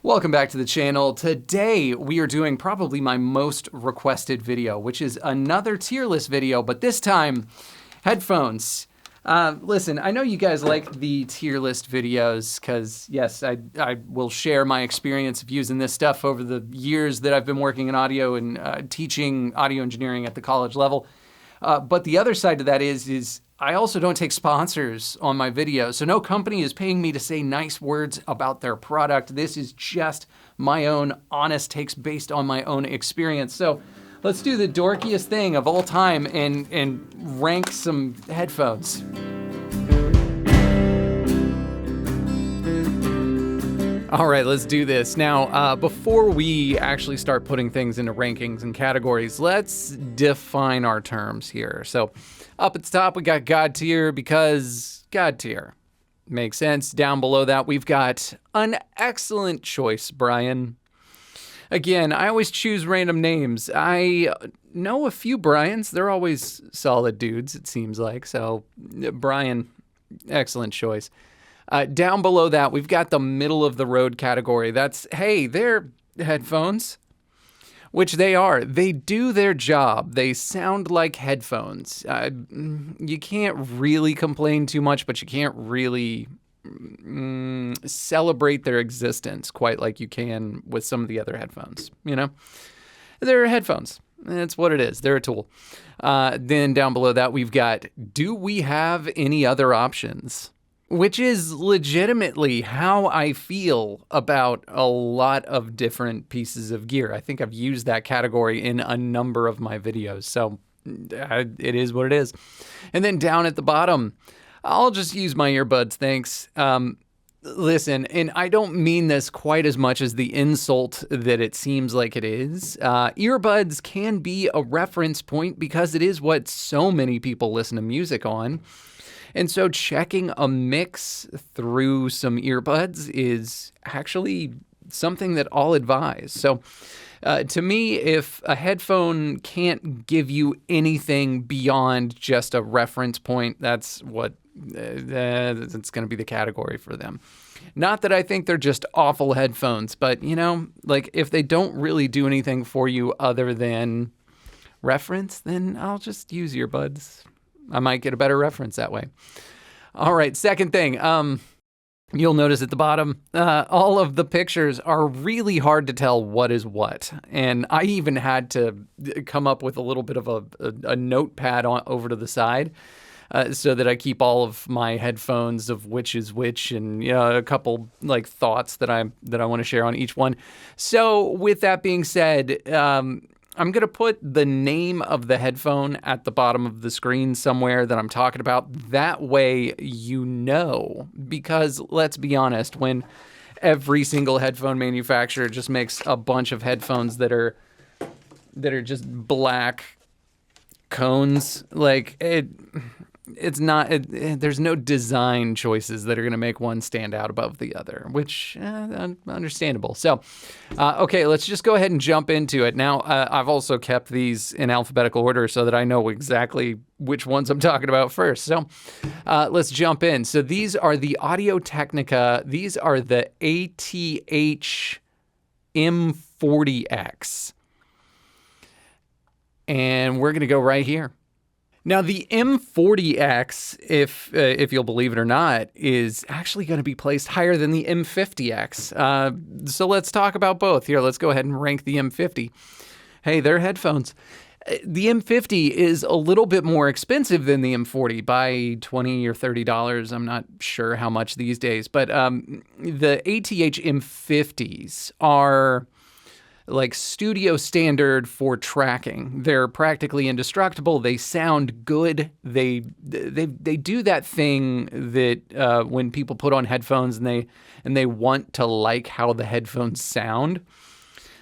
Welcome back to the channel. Today we are doing probably my most requested video, which is another tier list video, but this time, headphones. Listen, I know you guys like the tier list videos because, yes, I will share my experience of using this stuff over the years that I've been working in audio and teaching audio engineering at the college level. But the other side to that is I also don't take sponsors on my videos. So no company is paying me to say nice words about their product. This is just my own honest takes based on my own experience. So let's do the dorkiest thing of all time and rank some headphones. All right, let's do this. Now, before we actually start putting things into rankings and categories, let's define our terms here. So up at the top, we got God tier because God tier makes sense. Down below that, we've got an excellent choice, Brian. Again, I always choose random names. I know a few Brians. They're always solid dudes, it seems like. So Brian, excellent choice. Down below that, we've got the middle of the road category. That's, hey, they're headphones, which they are. They do their job. They sound like headphones. You can't really complain too much, but you can't really celebrate their existence quite like you can with some of the other headphones, you know? They're headphones. That's what it is. They're a tool. Then down below that, we've got, do we have any other options? Which is legitimately how I feel about a lot of different pieces of gear. I think I've used that category in a number of my videos, so it is what it is. And then down at the bottom, I'll just use my earbuds, thanks. Listen, and I don't mean this quite as much as the insult that it seems like it is. Earbuds can be a reference point because it is what so many people listen to music on. And so checking a mix through some earbuds is actually something that I'll advise. So to me, if a headphone can't give you anything beyond just a reference point, that's what it's going to be the category for them. Not that I think they're just awful headphones, but you know, like if they don't really do anything for you other than reference, then I'll just use earbuds. I might get a better reference that way. All right, second thing. You'll notice at the bottom, all of the pictures are really hard to tell what is what. And I even had to come up with a little bit of a notepad over to the side so that I keep all of my headphones of which is which and a couple like thoughts that I want to share on each one. So with that being said, I'm going to put the name of the headphone at the bottom of the screen somewhere that I'm talking about. That way you know, because let's be honest, when every single headphone manufacturer just makes a bunch of headphones that are just black cones, like it's not, there's no design choices that are going to make one stand out above the other, which understandable. So, okay, let's just go ahead and jump into it. Now, I've also kept these in alphabetical order so that I know exactly which ones I'm talking about first. So let's jump in. So these are the Audio-Technica. These are the AKG M40X. And we're going to go right here. Now, the M40X, if you'll believe it or not, is actually going to be placed higher than the M50X. So let's talk about both. Here, let's go ahead and rank the M50. Hey, they're headphones. The M50 is a little bit more expensive than the M40 by $20 or $30. I'm not sure how much these days. But the AKG M50s are like studio standard for tracking. They're practically indestructible. They sound good. They do that thing that when people put on headphones and they want to like how the headphones sound.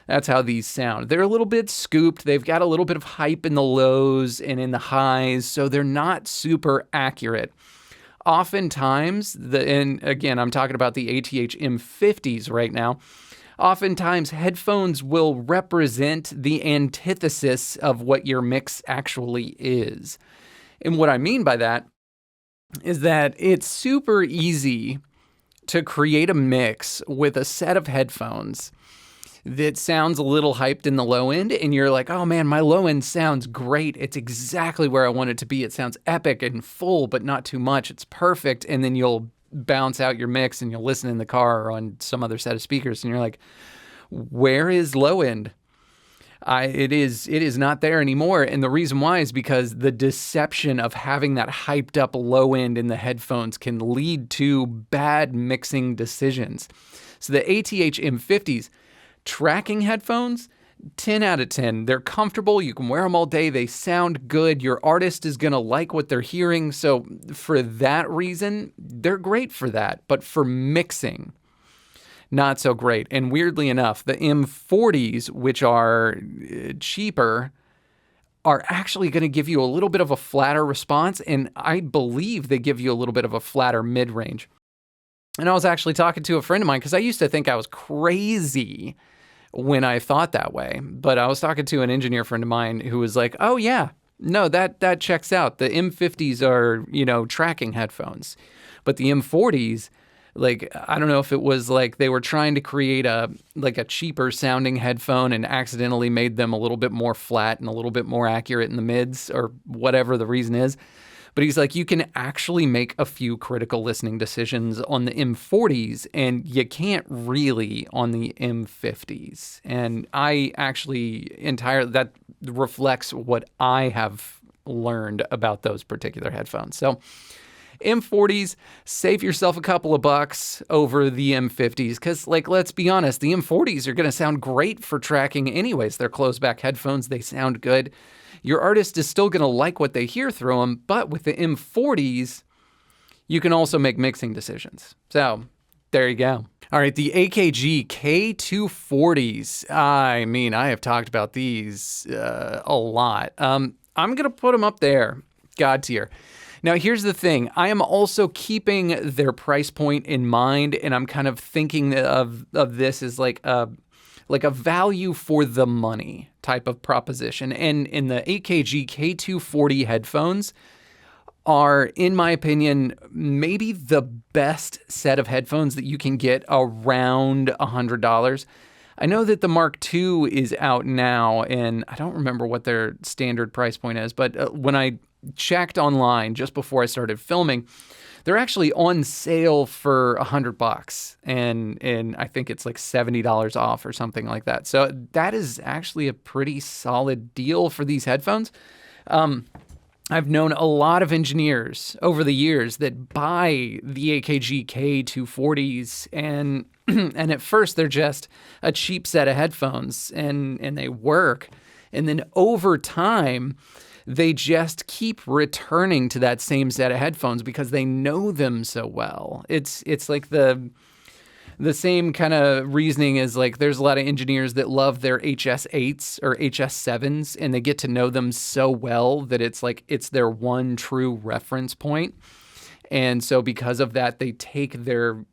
That's how these sound. They're a little bit scooped. They've got a little bit of hype in the lows and in the highs, so they're not super accurate. Oftentimes, and again, I'm talking about the AKG M50s right now. Oftentimes, headphones will represent the antithesis of what your mix actually is. And what I mean by that is that it's super easy to create a mix with a set of headphones that sounds a little hyped in the low end, and you're like, oh man, my low end sounds great. It's exactly where I want it to be. It sounds epic and full, but not too much. It's perfect. And then you'll bounce out your mix and you'll listen in the car or on some other set of speakers, and you're like, where is low end? It is not there anymore. And the reason why is because the deception of having that hyped up low end in the headphones can lead to bad mixing decisions. So the ATH M50s, tracking headphones, 10 out of 10. They're comfortable. You can wear them all day. They sound good. Your artist is going to like what they're hearing. So for that reason, they're great for that. But for mixing, not so great. And weirdly enough, the M40s, which are cheaper, are actually going to give you a little bit of a flatter response. And I believe they give you a little bit of a flatter mid-range. And I was actually talking to a friend of mine because I used to think I was crazy when I thought that way. But I was talking to an engineer friend of mine who was like, oh yeah, no, that checks out. The M50s are, tracking headphones. But the M40s, like, I don't know if it was like they were trying to create a cheaper sounding headphone and accidentally made them a little bit more flat and a little bit more accurate in the mids or whatever the reason is. But he's like, you can actually make a few critical listening decisions on the M40s, and you can't really on the M50s. And I actually that reflects what I have learned about those particular headphones. So M40s, save yourself a couple of bucks over the M50s because, let's be honest, the M40s are going to sound great for tracking anyways. They're closed back headphones. They sound good. Your artist is still going to like what they hear through them, but with the M40s, you can also make mixing decisions. So there you go. All right, the AKG K240s. I mean, I have talked about these a lot. I'm going to put them up there, God tier. Now, here's the thing. I am also keeping their price point in mind, and I'm kind of thinking of this as like a value for the money type of proposition. And in the AKG K240 headphones are, in my opinion, maybe the best set of headphones that you can get around $100. I know that the Mark II is out now, and I don't remember what their standard price point is, but when I checked online just before I started filming, they're actually on sale for $100, and I think it's like $70 off or something like that. So that is actually a pretty solid deal for these headphones. I've known a lot of engineers over the years that buy the AKG K240s, and and at first they're just a cheap set of headphones, and they work, and then over time they just keep returning to that same set of headphones because they know them so well. It's like the same kind of reasoning as like there's a lot of engineers that love their HS8s or HS7s, and they get to know them so well that it's like it's their one true reference point. And so because of that, they take their,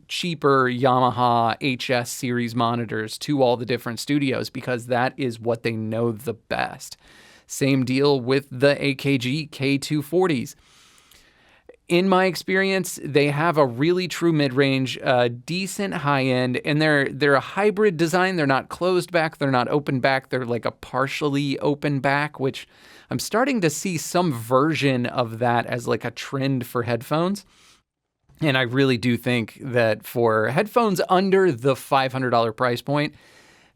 cheaper Yamaha HS series monitors to all the different studios because that is what they know the best. Same deal with the AKG K240s. In my experience, they have a really true mid-range, decent high-end, and they're a hybrid design. They're not closed back. They're not open back. They're like a partially open back, which I'm starting to see some version of that as like a trend for headphones. And I really do think that for headphones under the $500 price point,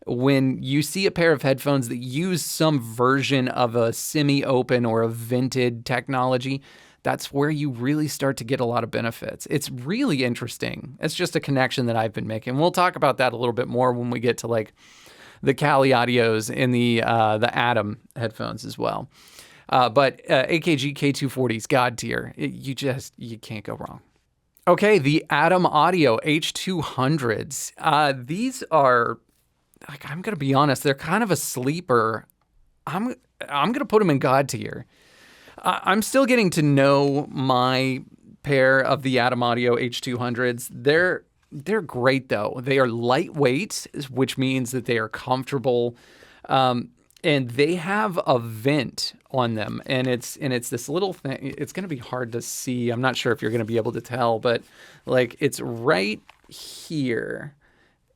when you see a pair of headphones that use some version of a semi-open or a vented technology, that's where you really start to get a lot of benefits. It's really interesting. It's just a connection that I've been making. We'll talk about that a little bit more when we get to like the Kali Audios and the Atom headphones as well. But AKG K240s, God tier. You can't go wrong. Okay, the Atom Audio H200s. These are, like, I'm going to be honest, they're kind of a sleeper. I'm going to put them in God tier. I'm still getting to know my pair of the Atom Audio H200s. They're great, though. They are lightweight, which means that they are comfortable. and they have a vent on them, and it's this little thing. It's going to be hard to see. I'm not sure if you're going to be able to tell, but like it's right here,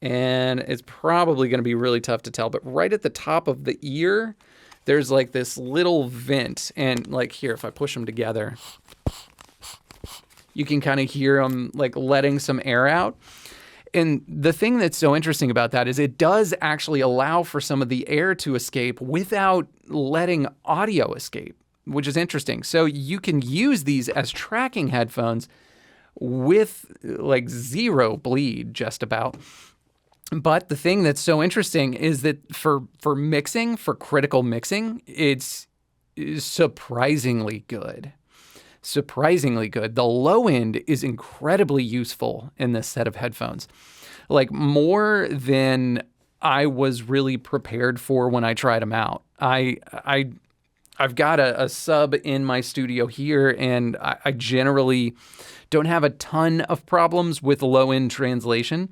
and it's probably going to be really tough to tell, but right at the top of the ear, there's like this little vent, and like here, if I push them together, you can kind of hear them like letting some air out. And the thing that's so interesting about that is it does actually allow for some of the air to escape without letting audio escape, which is interesting. So you can use these as tracking headphones with like zero bleed just about. But the thing that's so interesting is that for mixing, for critical mixing, it's surprisingly good. Surprisingly good. The low end is incredibly useful in this set of headphones, like more than I was really prepared for when I tried them out. I've got a sub in my studio here, and I generally don't have a ton of problems with low end translation.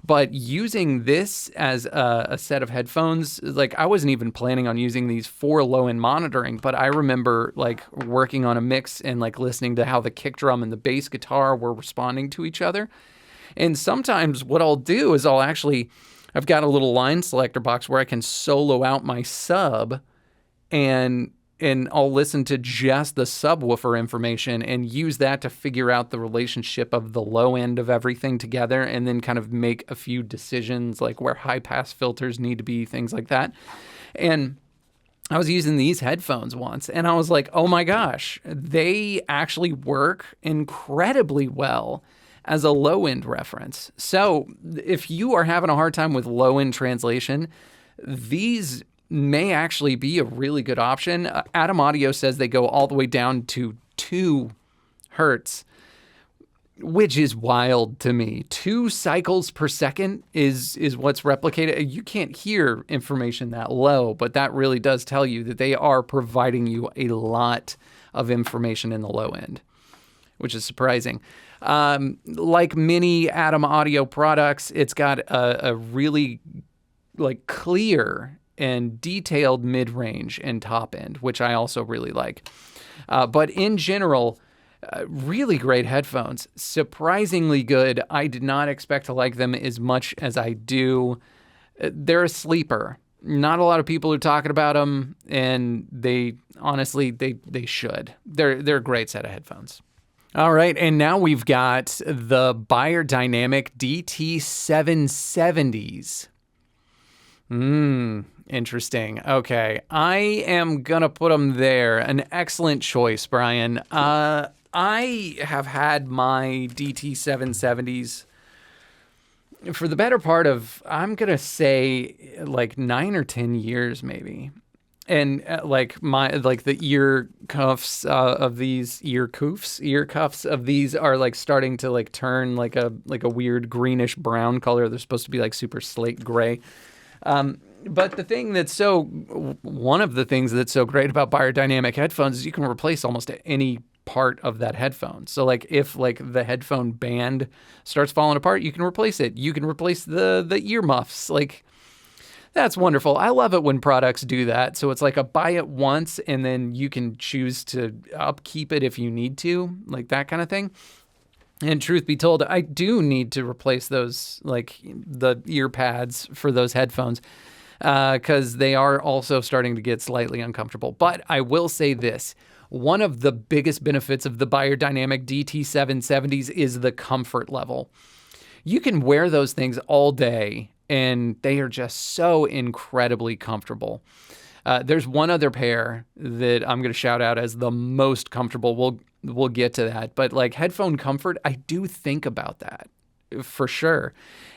But using this as a set of headphones, like I wasn't even planning on using these for low-end monitoring, but I remember like working on a mix and like listening to how the kick drum and the bass guitar were responding to each other. And sometimes what I'll do is I've got a little line selector box where I can solo out my sub, and I'll listen to just the subwoofer information and use that to figure out the relationship of the low end of everything together, and then kind of make a few decisions like where high pass filters need to be, things like that. And I was using these headphones once, and I was like, oh my gosh, they actually work incredibly well as a low end reference. So if you are having a hard time with low end translation, these may actually be a really good option. Atom Audio says they go all the way down to 2 hertz, which is wild to me. 2 cycles per second is what's replicated. You can't hear information that low, but that really does tell you that they are providing you a lot of information in the low end, which is surprising. Like many Atom Audio products, it's got a really like clear and detailed mid-range and top end, which I also really like. But in general, really great headphones. Surprisingly good. I did not expect to like them as much as I do. They're a sleeper. Not a lot of people are talking about them, and they honestly should. They're a great set of headphones. All right, and now we've got the Beyerdynamic DT 770s. Interesting. Okay. I am going to put them there. An excellent choice, Brian. I have had my DT 770s for the better part of, I'm going to say like 9 or 10 years maybe. And like the ear cuffs of these ear cuffs of these are like starting to like turn like a weird greenish brown color. They're supposed to be like super slate gray. But one of the things that's so great about Beyerdynamic headphones is you can replace almost any part of that headphone. So like if like the headphone band starts falling apart, you can replace it. You can replace the ear muffs. Like that's wonderful. I love it when products do that. So it's like a buy it once and then you can choose to upkeep it if you need to, like that kind of thing. And truth be told, I do need to replace those, like the ear pads for those headphones, because they are also starting to get slightly uncomfortable. But I will say this. One of the biggest benefits of the Beyerdynamic DT 770s is the comfort level. You can wear those things all day, and they are just so incredibly comfortable. There's one other pair that I'm going to shout out as the most comfortable. We'll get to that. But like headphone comfort, I do think about that for sure.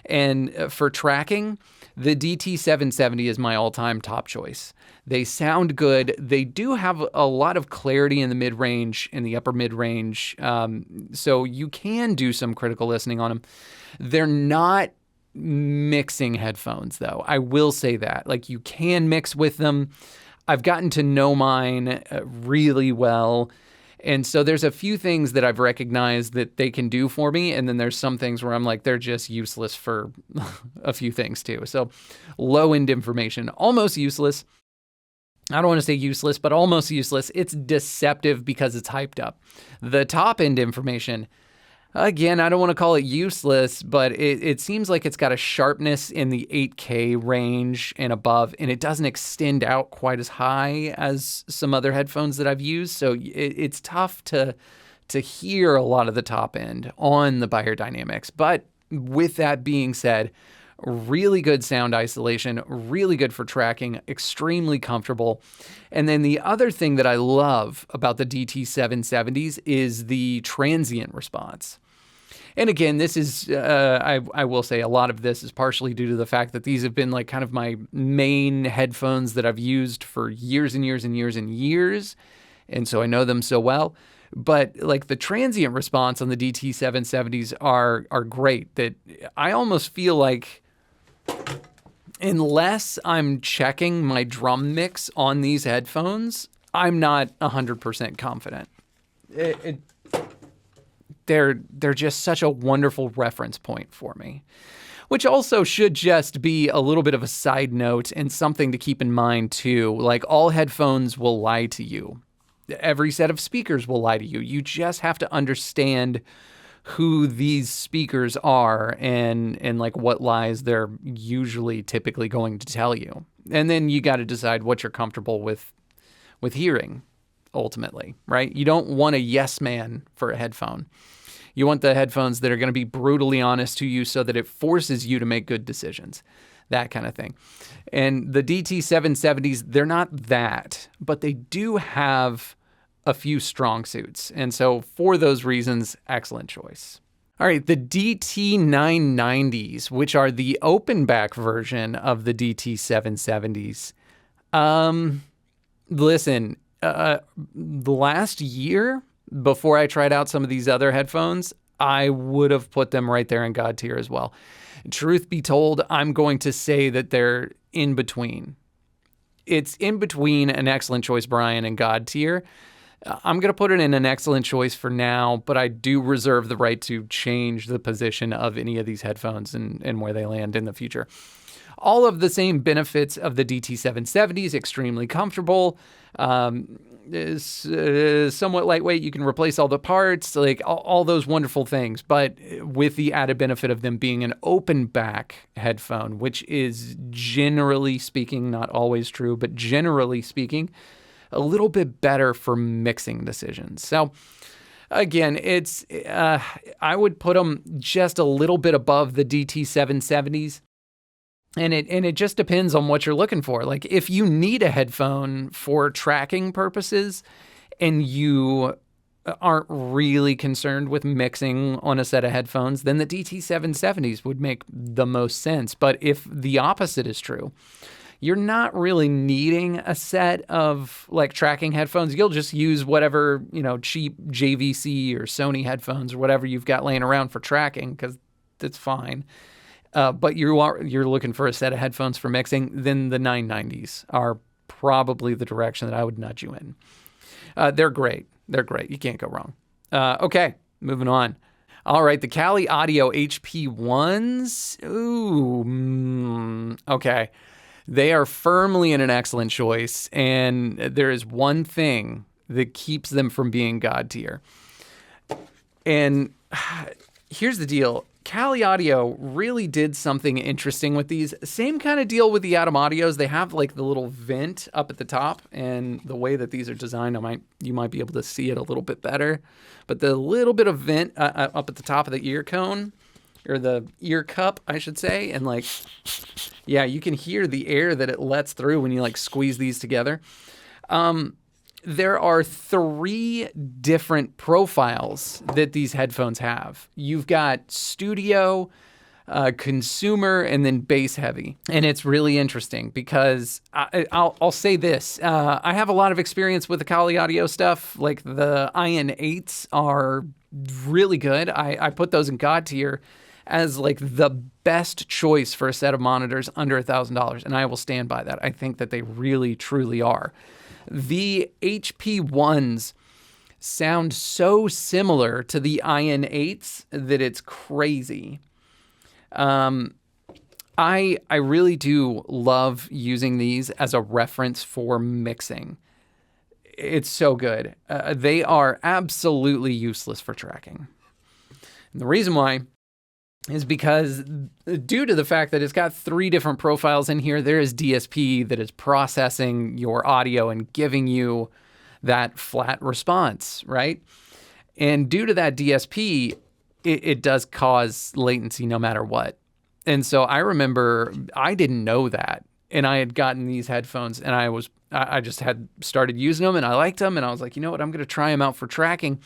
And for tracking, the DT 770 is my all-time top choice. They sound good. They do have a lot of clarity in the mid-range, in the upper mid-range. So you can do some critical listening on them. They're not mixing headphones, though. I will say that. Like, you can mix with them. I've gotten to know mine really well. And so there's a few things that I've recognized that they can do for me. And then there's some things where I'm like, they're just useless for a few things too. So low-end information, almost useless. I don't want to say useless, but almost useless. It's deceptive because it's hyped up. The top end information, again, I don't want to call it useless, but it seems like it's got a sharpness in the 8K range and above, and it doesn't extend out quite as high as some other headphones that I've used. So it's tough to hear a lot of the top end on the Beyerdynamics. But with that being said, really good sound isolation, really good for tracking, extremely comfortable. And then the other thing that I love about the DT770s is the transient response. And again, this is, I will say a lot of this is partially due to the fact that these have been like kind of my main headphones that I've used for years and years and years and years. And so I know them so well. But like the transient response on the DT770s are great, that I almost feel like unless I'm checking my drum mix on these headphones, I'm not 100% confident. They're just such a wonderful reference point for me, which also should just be a little bit of a side note and something to keep in mind too. Like, all headphones will lie to you. Every set of speakers will lie to you. You just have to understand who these speakers are and like what lies they're typically going to tell you. And then you got to decide what you're comfortable with hearing ultimately, right? You don't want a yes man for a headphone. You want the headphones that are going to be brutally honest to you so that it forces you to make good decisions, that kind of thing. And the DT770s, they're not that, but they do have a few strong suits. And so for those reasons, excellent choice. All right, the DT990s, which are the open back version of the DT770s. Listen, the last year before I tried out some of these other headphones, I would have put them right there in God tier as well. Truth be told, I'm going to say that they're in between. It's in between an excellent choice, Brian, and God tier. I'm going to put it in an excellent choice for now, but I do reserve the right to change the position of any of these headphones and where they land in the future. All of the same benefits of the DT770s, extremely comfortable, is somewhat lightweight. You can replace all the parts, like all those wonderful things, but with the added benefit of them being an open back headphone, which is generally speaking, not always true, but generally speaking, a little bit better for mixing decisions. So again, it's I would put them just a little bit above the DT770s. And it just depends on what you're looking for. Like, if you need a headphone for tracking purposes and you aren't really concerned with mixing on a set of headphones, then the DT770s would make the most sense. But if the opposite is true, you're not really needing a set of like tracking headphones. You'll just use whatever, cheap JVC or Sony headphones or whatever you've got laying around for tracking, because that's fine. But you're looking for a set of headphones for mixing, then the 990s are probably the direction that I would nudge you in. They're great. They're great. You can't go wrong. Okay, moving on. All right, the Kali Audio HP1s. Ooh, okay. They are firmly in an excellent choice, and there is one thing that keeps them from being God tier. And here's the deal. Kali Audio really did something interesting with these. Same kind of deal with the Atom Audios. They have like the little vent up at the top, and the way that these are designed, you might be able to see it a little bit better. But the little bit of vent up at the top of the ear cone, or the ear cup, I should say, and like, yeah, you can hear the air that it lets through when you like squeeze these together. There are 3 different profiles that these headphones have. You've got studio, consumer, and then bass heavy. And it's really interesting because I'll say this. I have a lot of experience with the Kali Audio stuff. Like the IN8s are really good. I put those in God tier as like the best choice for a set of monitors under $1,000. And I will stand by that. I think that they really, truly are. The HP1s sound so similar to the IN8s that it's crazy. I I really do love using these as a reference for mixing. It's so good. They are absolutely useless for tracking. And the reason why is because due to the fact that it's got 3 different profiles in here, there is DSP that is processing your audio and giving you that flat response, right? And due to that DSP, it does cause latency no matter what. And so I remember I didn't know that. And I had gotten these headphones and I just had started using them and I liked them. And I was like, you know what, I'm going to try them out for tracking.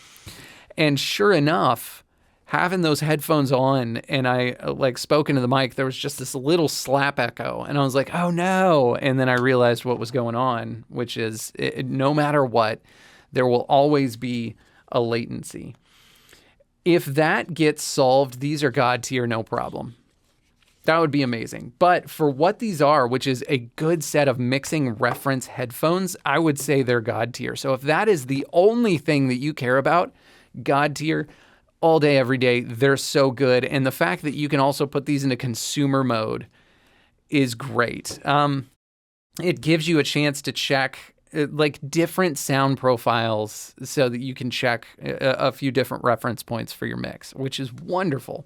And sure enough, having those headphones on and I spoke into the mic, there was just this little slap echo. And I was like, oh no. And then I realized what was going on, which is no matter what, there will always be a latency. If that gets solved, these are God tier, no problem. That would be amazing. But for what these are, which is a good set of mixing reference headphones, I would say they're God tier. So if that is the only thing that you care about, God tier, all day, every day, they're so good. And the fact that you can also put these into consumer mode is great. It gives you a chance to check different sound profiles so that you can check a few different reference points for your mix, which is wonderful.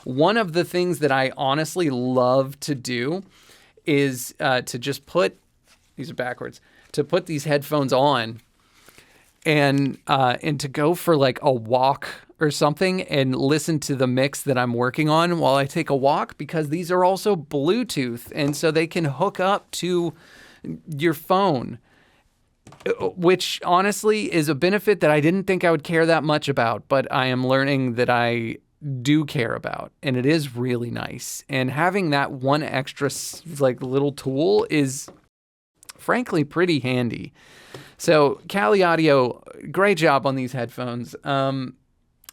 One of the things that I honestly love to do is to just put, these are backwards, to put these headphones on and to go for a walk or something and listen to the mix that I'm working on while I take a walk, because these are also Bluetooth. And so they can hook up to your phone, which honestly is a benefit that I didn't think I would care that much about, but I am learning that I do care about, and it is really nice. And having that one extra little tool is frankly pretty handy. So Kali Audio, great job on these headphones.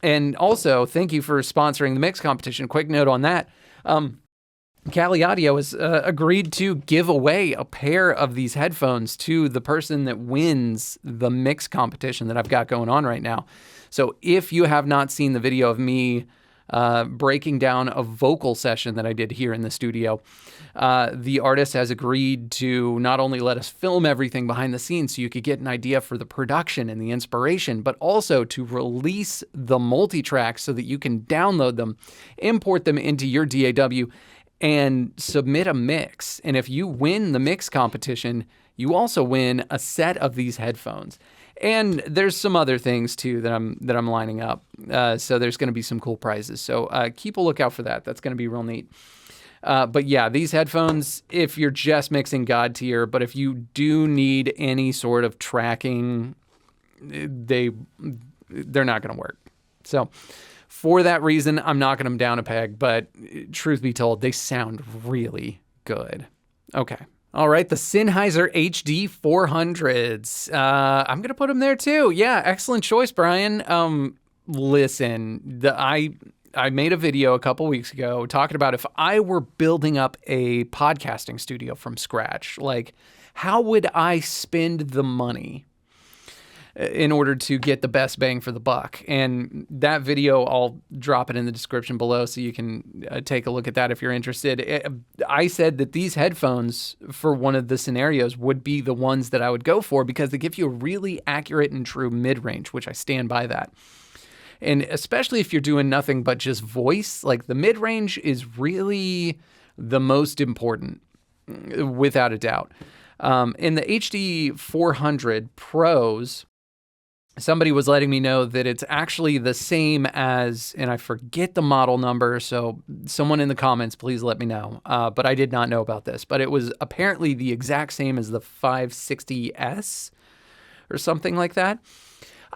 And also thank you for sponsoring the mix competition. Quick note on that. Kali Audio has agreed to give away a pair of these headphones to the person that wins the mix competition that I've got going on right now. So if you have not seen the video of me breaking down a vocal session that I did here in the studio, the artist has agreed to not only let us film everything behind the scenes so you could get an idea for the production and the inspiration, but also to release the multi-tracks so that you can download them, import them into your DAW, and submit a mix. And if you win the mix competition, you also win a set of these headphones. And there's some other things too that I'm lining up. So there's going to be some cool prizes. So keep a lookout for that. That's going to be real neat. But yeah, these headphones, if you're just mixing God tier, but if you do need any sort of tracking, they're not going to work. So for that reason, I'm knocking them down a peg. But truth be told, they sound really good. Okay. All right, the Sennheiser HD400s. I'm going to put them there too. Yeah, excellent choice, Brian. Listen, I made a video a couple weeks ago talking about if I were building up a podcasting studio from scratch, how would I spend the money in order to get the best bang for the buck? And that video, I'll drop it in the description below so you can take a look at that if you're interested. I said that these headphones for one of the scenarios would be the ones that I would go for because they give you a really accurate and true mid-range, which I stand by that. And especially if you're doing nothing but just voice, the mid-range is really the most important, without a doubt. In the HD400 Pros, somebody was letting me know that it's actually the same as, and I forget the model number, so someone in the comments, please let me know. But I did not know about this, but it was apparently the exact same as the 560S or something like that.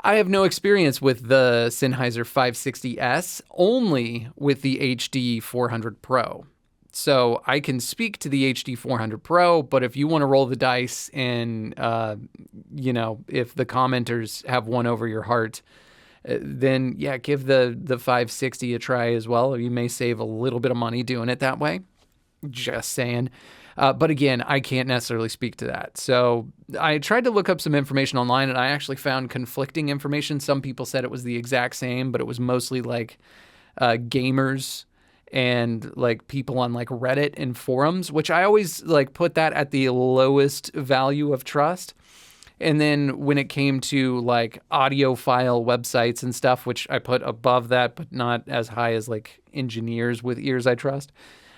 I have no experience with the Sennheiser 560S, only with the HD400 Pro. So I can speak to the HD400 Pro, but if you want to roll the dice and, if the commenters have won over your heart, then yeah, give the 560 a try as well. You may save a little bit of money doing it that way. Just saying. But again, I can't necessarily speak to that. So I tried to look up some information online and I actually found conflicting information. Some people said it was the exact same, but it was mostly gamers and like people on like Reddit and forums, which I always like put that at the lowest value of trust. And then when it came to like audiophile websites and stuff, which I put above that, but not as high as like engineers with ears I trust,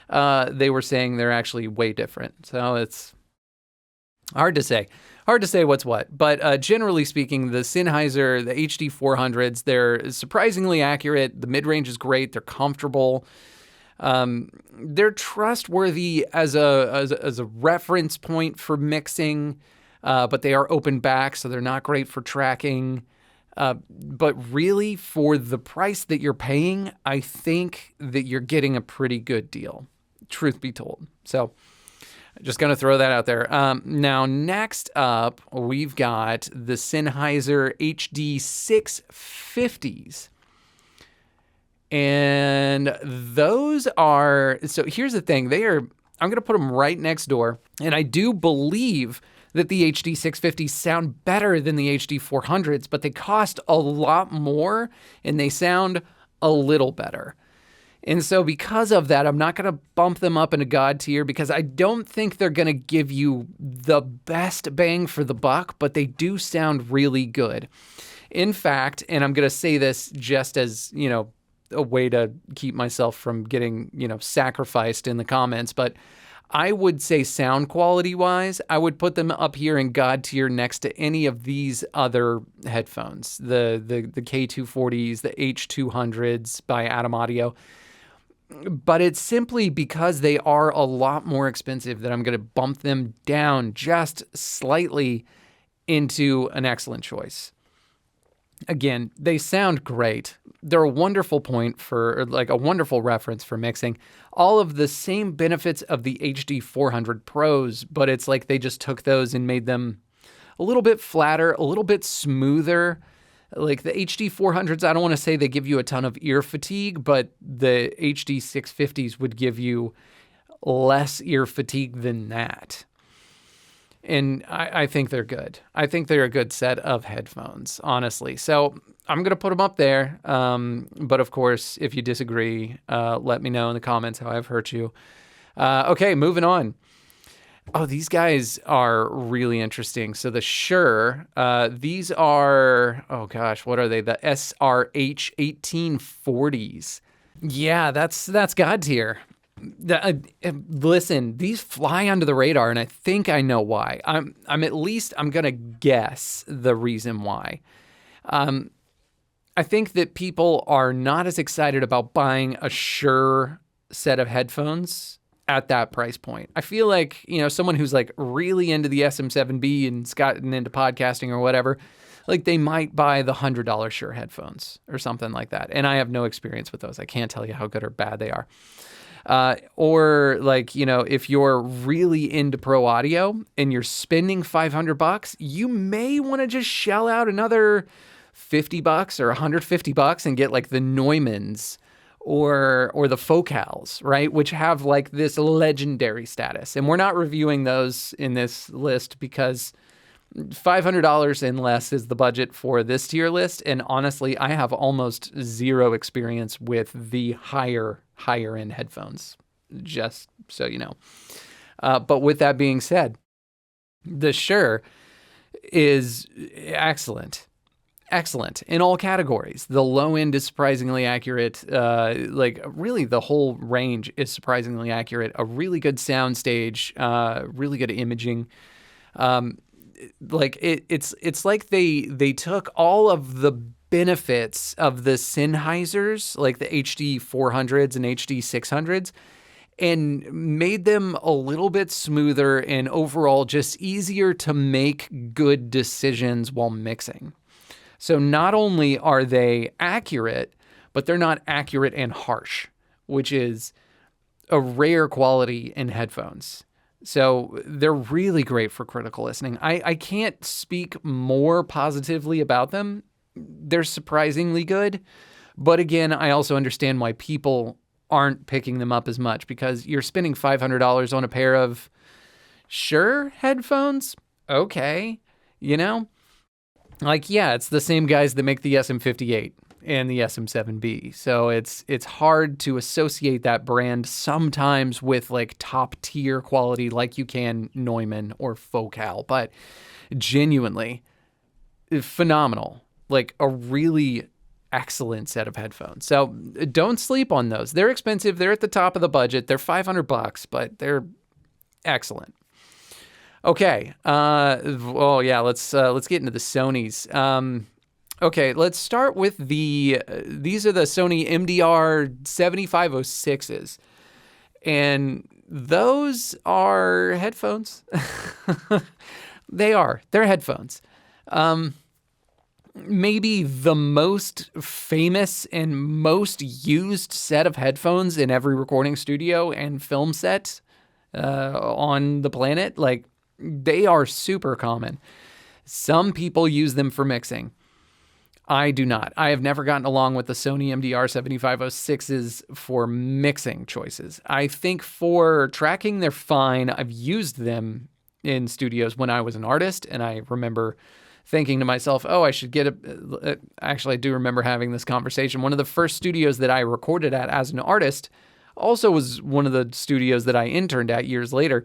they were saying they're actually way different. So it's hard to say. Hard to say what's what. But generally speaking, the Sennheiser, the HD400s, they're surprisingly accurate. The mid-range is great. They're comfortable. They're trustworthy as a reference point for mixing. But they are open back, so they're not great for tracking. But really, for the price that you're paying, I think that you're getting a pretty good deal, truth be told. So just going to throw that out there. Now, next up, we've got the Sennheiser HD650s. And those are, so here's the thing. I'm going to put them right next door. And I do believe that the HD650s sound better than the HD400s, but they cost a lot more and they sound a little better. And so because of that, I'm not going to bump them up into God tier because I don't think they're going to give you the best bang for the buck, but they do sound really good. In fact, and I'm going to say this just as, a way to keep myself from getting, sacrificed in the comments, but I would say sound quality wise, I would put them up here in God tier next to any of these other headphones, the K240s, the H200s by Atom Audio. But it's simply because they are a lot more expensive that I'm going to bump them down just slightly into an excellent choice. Again, they sound great. They're a wonderful point for, like a wonderful reference for mixing. All of the same benefits of the HD400 Pros, but it's like they just took those and made them a little bit flatter, a little bit smoother. Like the HD400s, I don't want to say they give you a ton of ear fatigue, but the HD650s would give you less ear fatigue than that. And I think they're good. I think they're a good set of headphones, honestly. So I'm going to put them up there. But of course, if you disagree, let me know in the comments how I've hurt you. Okay, moving on. Oh, these guys are really interesting. So the Shure, these are, oh gosh, what are they? The SRH 1840s. Yeah, that's God tier. Listen, these fly under the radar, and I think I know why. I'm gonna guess the reason why. I think that people are not as excited about buying a Shure set of headphones at that price point. I feel like, someone who's like really into the SM7B and's gotten into podcasting or whatever, like they might buy the $100 Shure headphones or something like that. And I have no experience with those. I can't tell you how good or bad they are. Or like, if you're really into pro audio and you're spending $500, you may want to just shell out another $50 or $150 and get like the Neumanns or the Focals, right? Which have like this legendary status. And we're not reviewing those in this list because $500 and less is the budget for this tier list. And honestly, I have almost zero experience with the higher end headphones, just so you know. But with that being said, the Shure is excellent in all categories. The low end is surprisingly accurate. Like really the whole range is surprisingly accurate. A really good sound stage, really good imaging. Like it's like they took all of the benefits of the Sennheisers, like the HD400s and HD600s, and made them a little bit smoother and overall just easier to make good decisions while mixing. So not only are they accurate, but they're not accurate and harsh, which is a rare quality in headphones. So they're really great for critical listening. I can't speak more positively about them. They're surprisingly good. But again, I also understand why people aren't picking them up as much, because you're spending $500 on a pair of Shure headphones. Okay. Like, yeah, it's the same guys that make the SM58. and the SM7B. So it's hard to associate that brand sometimes with like top tier quality like you can Neumann or Focal, but genuinely phenomenal. Like a really excellent set of headphones. So don't sleep on those. They're expensive. They're at the top of the budget. They're $500, but they're excellent. Okay. Well, yeah, let's get into the Sonys. Okay, let's start with these are the Sony MDR 7506s. And those are headphones. They're headphones. Maybe the most famous and most used set of headphones in every recording studio and film set on the planet. Like, they are super common. Some people use them for mixing. I do not. I have never gotten along with the Sony MDR 7506s for mixing choices. I think for tracking, they're fine. I've used them in studios when I was an artist, and I remember thinking to myself, oh, I should get actually, I do remember having this conversation. One of the first studios that I recorded at as an artist also was one of the studios that I interned at years later.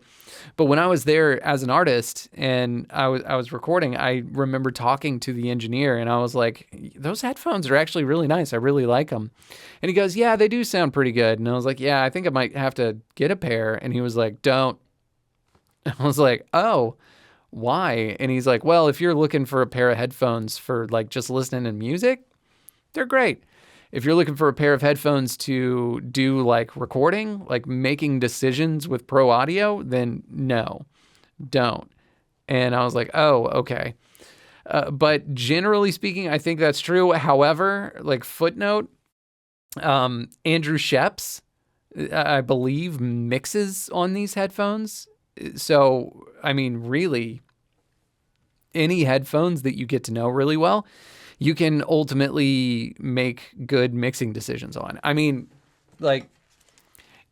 But when I was there as an artist and I was recording, I remember talking to the engineer and I was like, those headphones are actually really nice. I really like them. And he goes, yeah, they do sound pretty good. And I was like, yeah, I think I might have to get a pair. And he was like, don't. I was like, oh, why? And he's like, well, if you're looking for a pair of headphones for like just listening to music, they're great. If you're looking for a pair of headphones to do like recording, like making decisions with pro audio, then no, don't. And I was like, oh, okay. But generally speaking, I think that's true. However, like footnote, Andrew Sheps, I believe, mixes on these headphones. So, I mean, really, any headphones that you get to know really well, you can ultimately make good mixing decisions on. I mean, like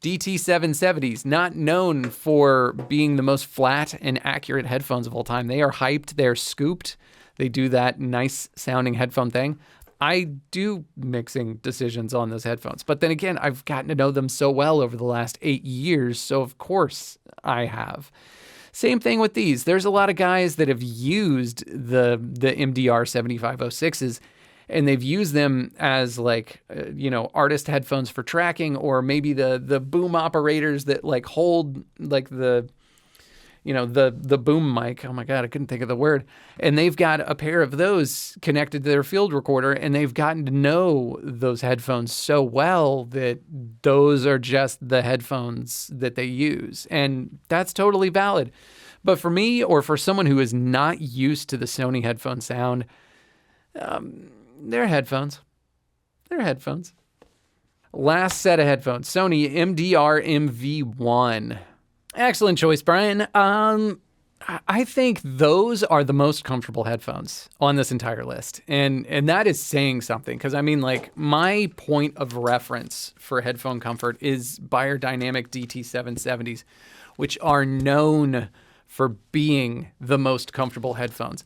DT 770s, not known for being the most flat and accurate headphones of all time. They are hyped, they're scooped, they do that nice sounding headphone thing. I do mixing decisions on those headphones. But then again, I've gotten to know them so well over the last 8 years, so of course I have. Same thing with these. There's a lot of guys that have used the MDR 7506s, and they've used them as like, artist headphones for tracking, or maybe the boom operators that like hold like the boom mic. Oh my God, I couldn't think of the word. And they've got a pair of those connected to their field recorder, and they've gotten to know those headphones so well that those are just the headphones that they use. And that's totally valid. But for me, or for someone who is not used to the Sony headphone sound, they're headphones. They're headphones. Last set of headphones, Sony MDR MV-1. Excellent choice, Brian. I think those are the most comfortable headphones on this entire list. And that is saying something, because I mean, like, my point of reference for headphone comfort is Beyerdynamic DT 770s, which are known for being the most comfortable headphones.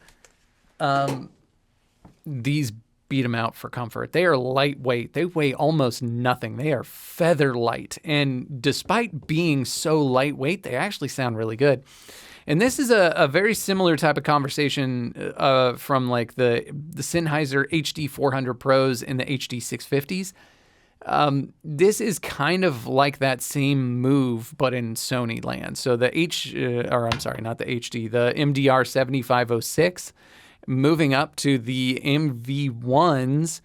These beat them out for comfort. They are lightweight. They weigh almost nothing. They are feather light. And despite being so lightweight, they actually sound really good. And this is a very similar type of conversation from like the Sennheiser HD400 Pros and the HD650s. This is kind of like that same move, but in Sony land. So the MDR 7506, moving up to the MV1s,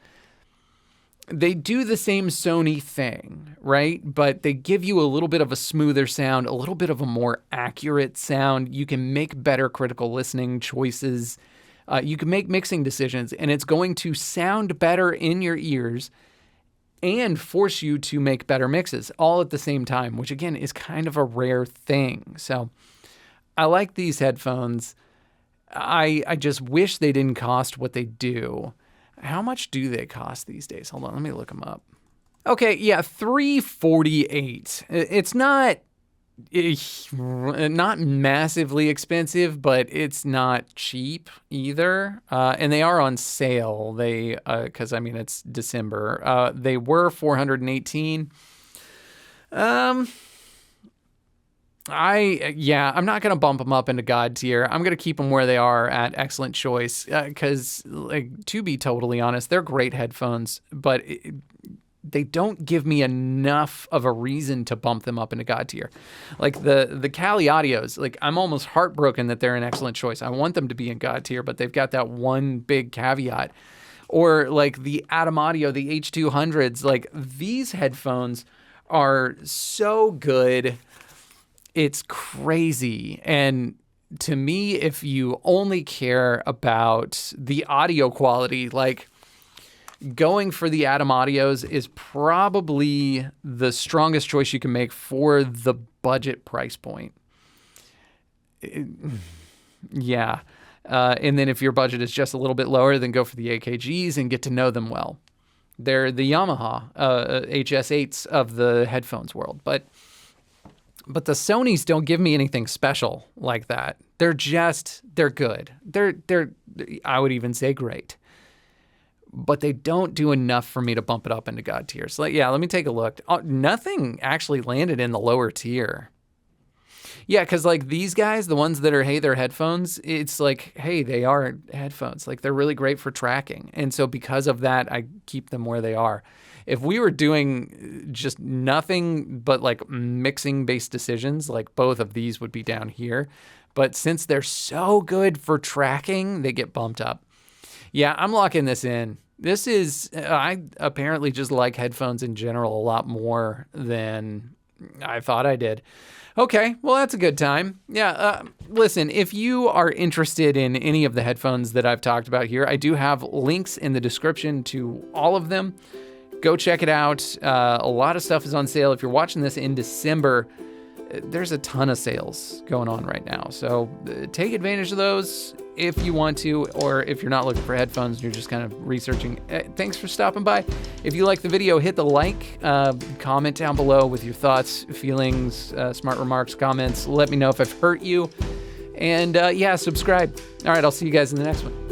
they do the same Sony thing, right? But they give you a little bit of a smoother sound, a little bit of a more accurate sound. You can make better critical listening choices. You can make mixing decisions, and it's going to sound better in your ears and force you to make better mixes all at the same time, which again is kind of a rare thing. So I like these headphones. I just wish they didn't cost what they do. How much do they cost these days? Hold on, let me look them up. Okay, yeah, $348. It's not Not massively expensive, but it's not cheap either. And they are on sale. Because I mean, it's December. They were $418. I'm not going to bump them up into God tier. I'm going to keep them where they are at excellent choice. Because, to be totally honest, they're great headphones, but they don't give me enough of a reason to bump them up into God tier. Like the Kali Audios, like I'm almost heartbroken that they're an excellent choice. I want them to be in God tier, but they've got that one big caveat. Or like the Atom Audio, the H200s, like these headphones are so good. It's crazy. And to me, if you only care about the audio quality, like going for the Atom Audios is probably the strongest choice you can make for the budget price point. Yeah. And then if your budget is just a little bit lower, then go for the AKGs and get to know them well. They're the Yamaha HS8s of the headphones world. But the Sonys don't give me anything special like that. They're good. They're I would even say great. But they don't do enough for me to bump it up into God tier. So yeah, let me take a look. Nothing actually landed in the lower tier. Yeah, because like these guys, the ones that are, hey, they're headphones, it's like, hey, they are headphones. Like they're really great for tracking. And so because of that, I keep them where they are. If we were doing just nothing but like mixing based decisions, like both of these would be down here. But since they're so good for tracking, they get bumped up. Yeah, I'm locking this in. This is, I apparently just like headphones in general a lot more than I thought I did. Okay, well, that's a good time. Yeah, listen, if you are interested in any of the headphones that I've talked about here, I do have links in the description to all of them. Go check it out. A lot of stuff is on sale. If you're watching this in December, there's a ton of sales going on right now. So take advantage of those if you want to, or if you're not looking for headphones and you're just kind of researching. Thanks for stopping by. If you like the video, hit the like, comment down below with your thoughts, feelings, smart remarks, comments. Let me know if I've hurt you. And yeah, subscribe. All right, I'll see you guys in the next one.